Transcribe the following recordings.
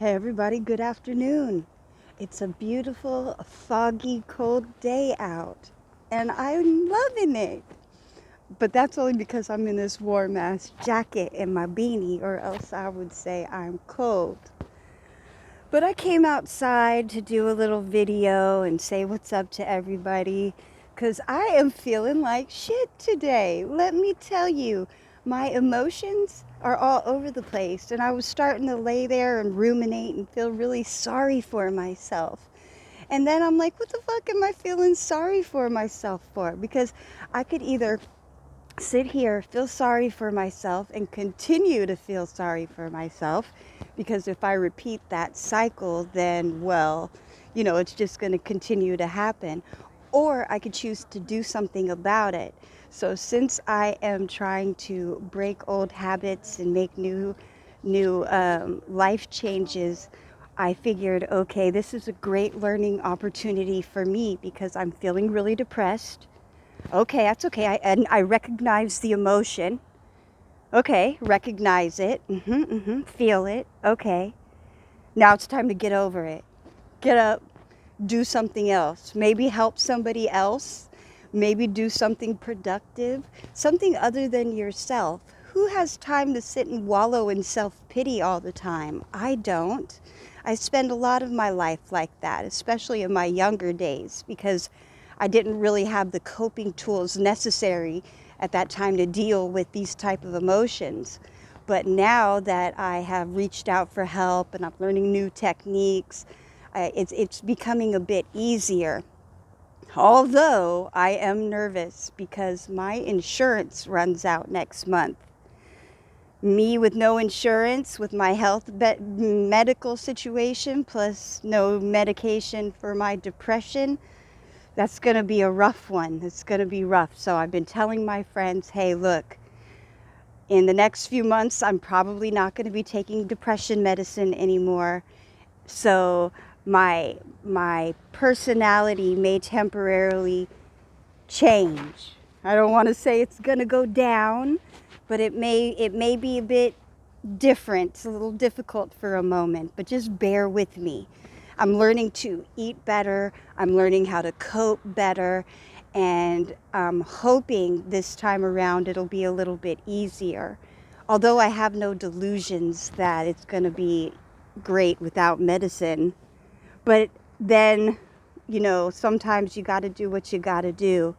Hey everybody, good afternoon. It's a beautiful, foggy, cold day out, and I'm loving it. But that's only because I'm in this warm ass jacket and my beanie, or else I would say I'm cold. But I came outside to do a little video and say what's up to everybody because I am feeling like shit today. Let me tell you, my emotions are all over the place, and I was starting to lay there and ruminate and feel really sorry for myself. And then I'm like, what the fuck am I feeling sorry for myself for? Because I could either sit here, feel sorry for myself, and continue to feel sorry for myself. Because if I repeat that cycle, then, well, it's just going to continue to happen. Or I could choose to do something about it. So since I am trying to break old habits and make new life changes, I figured, okay, this is a great learning opportunity for me because I'm feeling really depressed. Okay, that's okay. And I recognize the emotion. Okay, recognize it. Feel it. Okay. Now it's time to get over it. Get up, do something else. Maybe help somebody else. Maybe do something productive. Something other than yourself. Who has time to sit and wallow in self-pity all the time? I don't. I spend a lot of my life like that, especially in my younger days, because I didn't really have the coping tools necessary at that time to deal with these type of emotions. But now that I have reached out for help and I'm learning new techniques, it's becoming a bit easier. Although I am nervous because my insurance runs out next month. Me with no insurance, with my medical situation, plus no medication for my depression, that's going to be a rough one. It's going to be rough. So I've been telling my friends, hey, look, in the next few months, I'm probably not going to be taking depression medicine anymore. So my personality may temporarily change. I don't want to say it's going to go down, but it may be a bit different. It's a little difficult for a moment, but just bear with me. I'm learning to eat better. I'm learning how to cope better. And I'm hoping this time around it'll be a little bit easier. Although I have no delusions that it's going to be great without medicine. But then, sometimes you got to do what you got to do.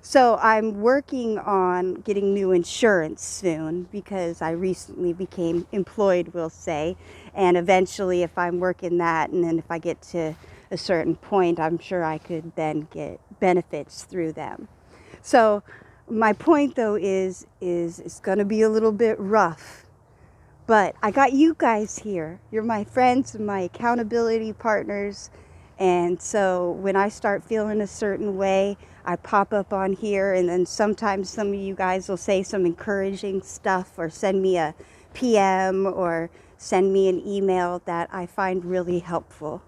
So I'm working on getting new insurance soon because I recently became employed, we'll say. And eventually, if I'm working that, and then if I get to a certain point, I'm sure I could then get benefits through them. So my point, though, is it's going to be a little bit rough. But I got you guys here. You're my friends and my accountability partners. And so when I start feeling a certain way, I pop up on here, and then sometimes some of you guys will say some encouraging stuff or send me a PM or send me an email that I find really helpful.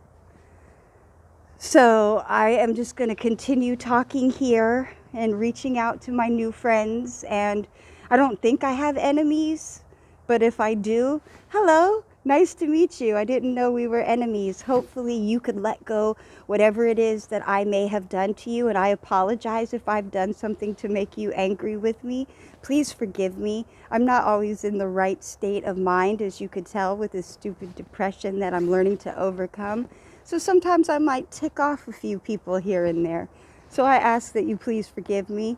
So I am just going to continue talking here and reaching out to my new friends. And I don't think I have enemies, but if I do, hello, nice to meet you. I didn't know we were enemies. Hopefully you could let go whatever it is that I may have done to you. And I apologize if I've done something to make you angry with me. Please forgive me. I'm not always in the right state of mind, as you could tell with this stupid depression that I'm learning to overcome. So sometimes I might tick off a few people here and there. So I ask that you please forgive me.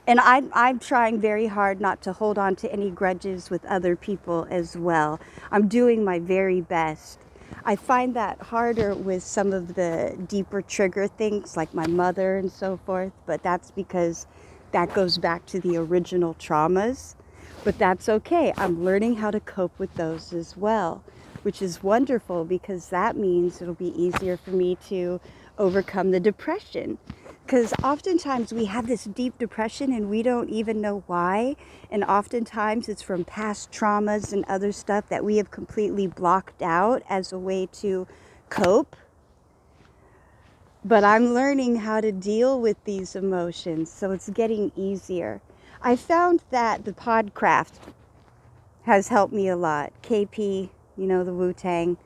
And I'm trying very hard not to hold on to any grudges with other people as well. I'm doing my very best. I find that harder with some of the deeper trigger things like my mother and so forth, but that's because that goes back to the original traumas. But that's okay. I'm learning how to cope with those as well, which is wonderful because that means it'll be easier for me to overcome the depression. Because oftentimes we have this deep depression and we don't even know why. And oftentimes it's from past traumas and other stuff that we have completely blocked out as a way to cope. But I'm learning how to deal with these emotions, so it's getting easier. I found that the Podcraft has helped me a lot. K.P you know, the Wu-Tang.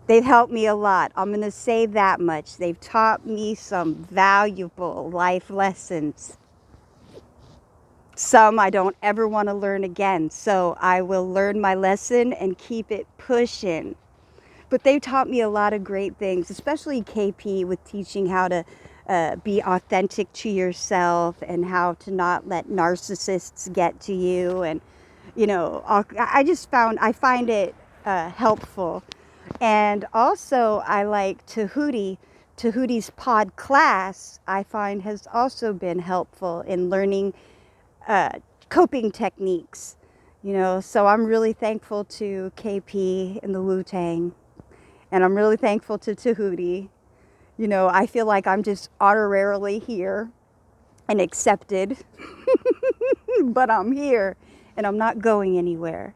They've helped me a lot. I'm going to say that much. They've taught me some valuable life lessons. Some I don't ever want to learn again. So I will learn my lesson and keep it pushing. But they've taught me a lot of great things, especially KP with teaching how to be authentic to yourself and how to not let narcissists get to you. And, you know, I find it helpful. And also I like Tehuti. Tehuti's pod class I find has also been helpful in learning uh, coping techniques. You know, so I'm really thankful to KP and the Wu-Tang. And I'm really thankful to Tehuti. You know, I feel like I'm just honorarily here and accepted, but I'm here and I'm not going anywhere.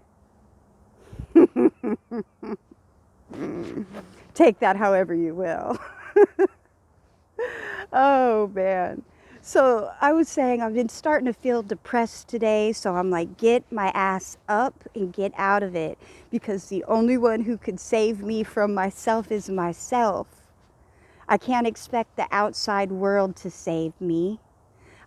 Take that however you will. Oh, man. So I was saying I've been starting to feel depressed today, so I'm like, get my ass up and get out of it, because the only one who could save me from myself is myself. I can't expect the outside world to save me.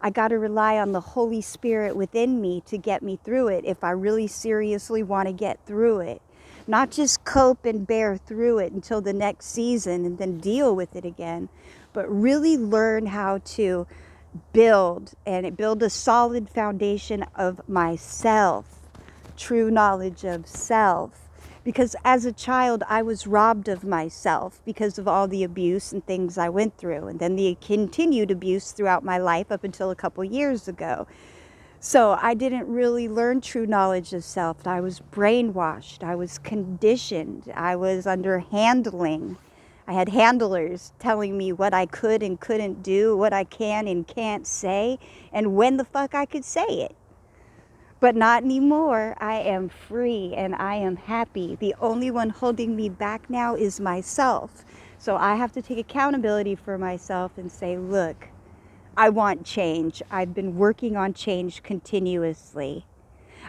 I got to rely on the Holy Spirit within me to get me through it if I really seriously want to get through it. Not just cope and bear through it until the next season and then deal with it again, but really learn how to build a solid foundation of myself, true knowledge of self. Because as a child, I was robbed of myself because of all the abuse and things I went through, and then the continued abuse throughout my life up until a couple years ago. So I didn't really learn true knowledge of self. I was brainwashed. I was conditioned. I was under handling. I had handlers telling me what I could and couldn't do, what I can and can't say, and when the fuck I could say it. But not anymore. I am free and I am happy. The only one holding me back now is myself. So I have to take accountability for myself and say, look, I want change. I've been working on change continuously.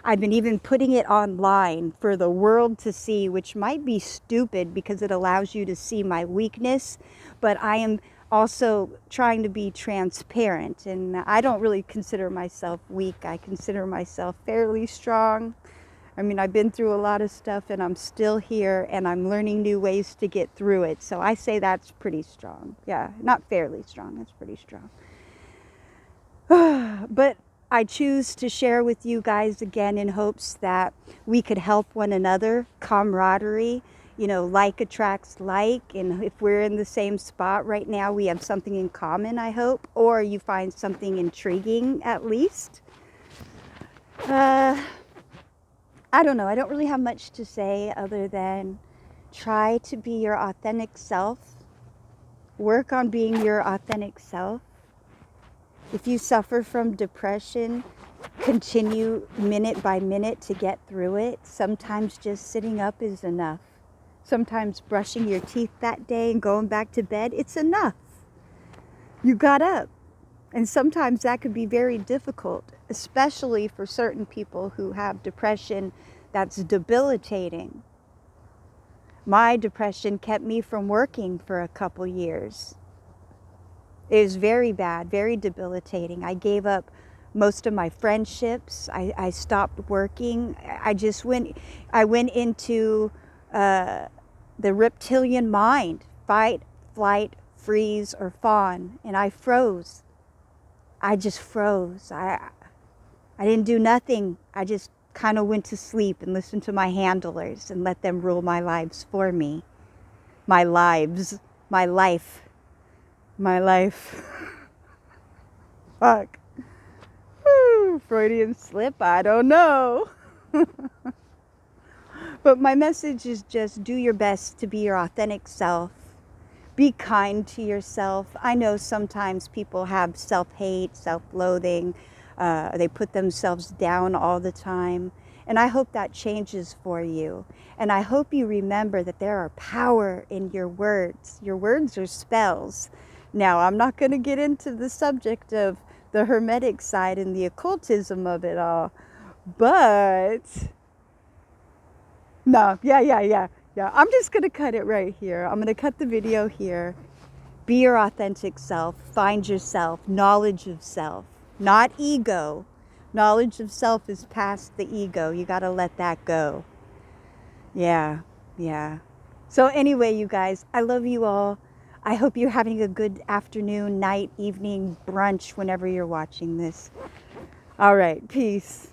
I've been even putting it online for the world to see, which might be stupid because it allows you to see my weakness, but I am also trying to be transparent, and I don't really consider myself weak. I consider myself fairly strong. I mean, I've been through a lot of stuff and I'm still here and I'm learning new ways to get through it. So I say that's pretty strong. Yeah, not fairly strong, that's pretty strong. But I choose to share with you guys again in hopes that we could help one another, camaraderie, you know, like attracts like, and if we're in the same spot right now, we have something in common, I hope, or you find something intriguing at least. I don't know, I don't really have much to say other than try to be your authentic self, work on being your authentic self. If you suffer from depression, continue minute by minute to get through it. Sometimes just sitting up is enough. Sometimes brushing your teeth that day and going back to bed, it's enough. You got up. And sometimes that could be very difficult, especially for certain people who have depression that's debilitating. My depression kept me from working for a couple years. It was very bad, very debilitating. I gave up most of my friendships. I stopped working. I went into the reptilian mind, fight, flight, freeze, or fawn, and I froze. I just froze. I didn't do nothing. I just kind of went to sleep and listened to my handlers and let them rule my lives for me. My lives, my life. My life. Fuck. Woo, Freudian slip, I don't know. But my message is just do your best to be your authentic self. Be kind to yourself. I know sometimes people have self-hate, self-loathing. They put themselves down all the time. And I hope that changes for you. And I hope you remember that there are power in your words. Your words are spells. Now, I'm not going to get into the subject of the Hermetic side and the occultism of it all, but No, yeah. I'm just going to cut it right here. I'm going to cut the video here. Be your authentic self. Find yourself. Knowledge of self, not ego. Knowledge of self is past the ego. You got to let that go. Yeah, yeah. So anyway, you guys, I love you all. I hope you're having a good afternoon, night, evening, brunch, whenever you're watching this. All right, peace.